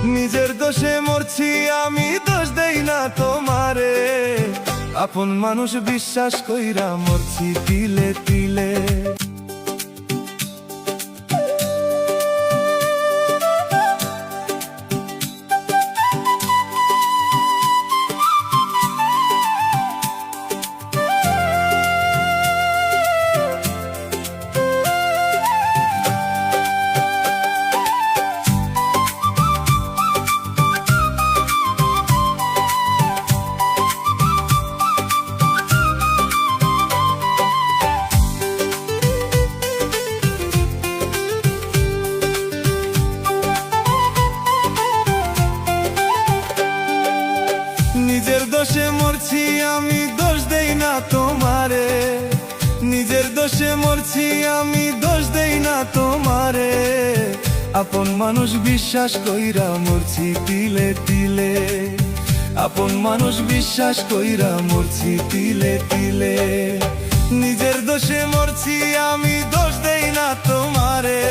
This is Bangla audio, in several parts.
নিজের দোষে মরছি আমি, দোষ দেই না তোমারে। আপন মানুষ বিশ্বাস কইরা মরছি তিলে তিলে। নিজের দোষে মরছি আমি, দোষ দেই না তোমারে। নিজের দোষে মরছি আমি, দোষ দেই না তোমারে। আপন মানুষ বিশ্বাস কইরা মরছি তিলে তিলে। আপন মানুষ বিশ্বাস কইরা মরছি তিলে তিলে। নিজের দোষে মরছি আমি, দোষ দেই না তোমারে।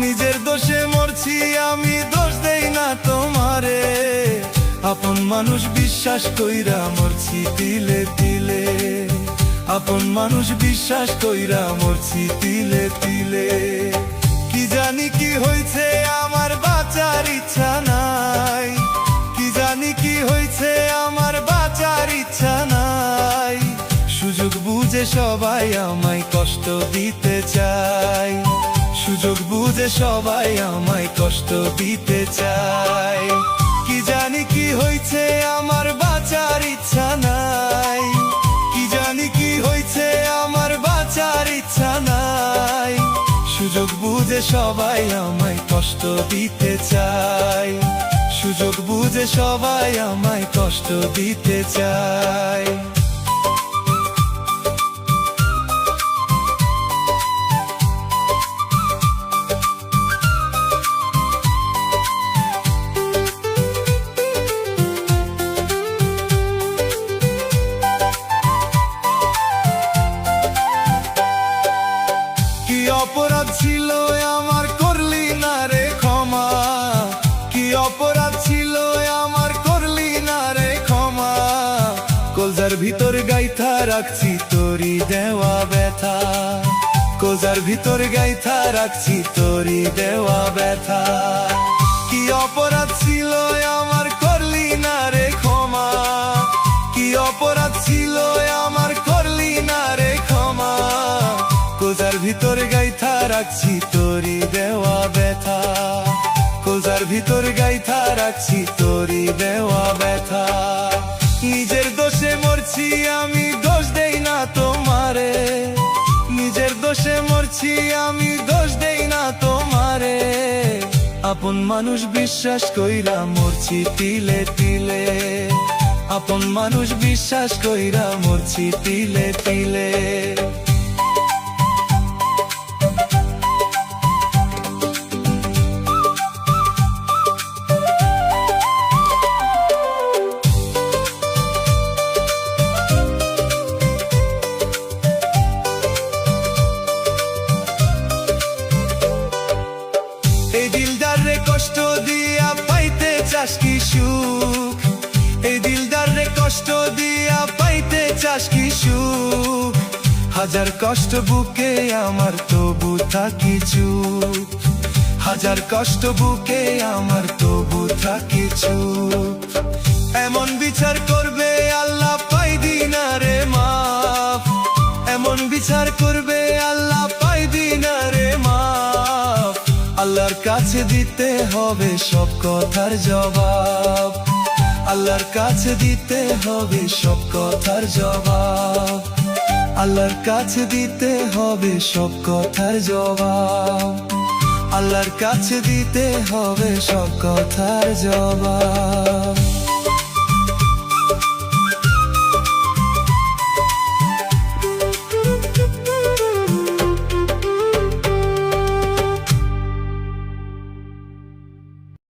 নিজের দোষে মরছি আমি, দোষ দেই না তোমারে। আপন মানুষ বিশ্বাস কইরা মরছি তিলে তিলে। আপন মানুষ বিশ্বাস কইরা মরছি তিলে তিলে। কি জানি কি হইছে আমার বাঁচার ইচ্ছা নাই। কি জানি কি হইছে আমার বাঁচার ইচ্ছা নাই। সুযোগ বুঝে সবাই আমায় কষ্ট দিতে চায়। সুযোগ বুঝে সবাই আমায় কষ্ট দিতে চায়। কি জানি কি হইছে আমার বাঁচার ইচ্ছা নাই। কি জানি কি হইছে আমার বাঁচার ইচ্ছা নাই। সুযোগ বুঝে সবাই আমায় কষ্ট দিতে চায়। সুযোগ বুঝে সবাই আমায় কষ্ট দিতে চায়। কি অপরাধ ছিল আমার করলি না রে ক্ষমা। কি অপরাধ ছিল আমার করলি না রে ক্ষমা। কলজার ভিতর গাইথা রাখছি তোরি দেওয়া ব্যথা। কলজার ভিতর গাইথা রাখছি তোরি দেওয়া ব্যথা। কি অপরাধ ছিল আমার করলি না রে ক্ষমা। কি অপরাধ ছিল আমার করলি না রে ক্ষমা। কলজার ভিতর গাইথা রাখছি তোরি দেওয়া ব্যথা। কলজার ভিতর গাইথা রাখছি তোরি দেওয়া ব্যথা। নিজের দোষে মরছি আমি, দোষ দেই না তোমারে। নিজের দোষে মরছি আমি, দোষ দেই না তোমারে। আপন মানুষ বিশ্বাস কইরা মরছি তিলে তিলে। আপন মানুষ বিশ্বাস কইরা মরছি তিলে তিলে। এই দিলদার রে কষ্ট দিয়া পাইতে চাস কি সুখ। এই দিলদার রে কষ্ট দিয়া পাইতে চাস কি সুখ। হাজার কষ্ট বুকে আমার তবু থাকি চুপ। হাজার কষ্ট বুকে আমার তবু থাকি চুপ। এমন বিচার করবে আল্লাহ পাই দিনা রে মাফ। এমন বিচার করবে আল্লাহ পাই দিনা রে মাফ। আল্লাহর কাছে দিতে হবে সব কথার জবাব। আল্লাহর কাছে দিতে হবে সব কথার জবাব। আল্লাহর কাছে দিতে হবে সব কথার জবাব। আল্লাহর কাছে দিতে হবে সব কথার জবাব।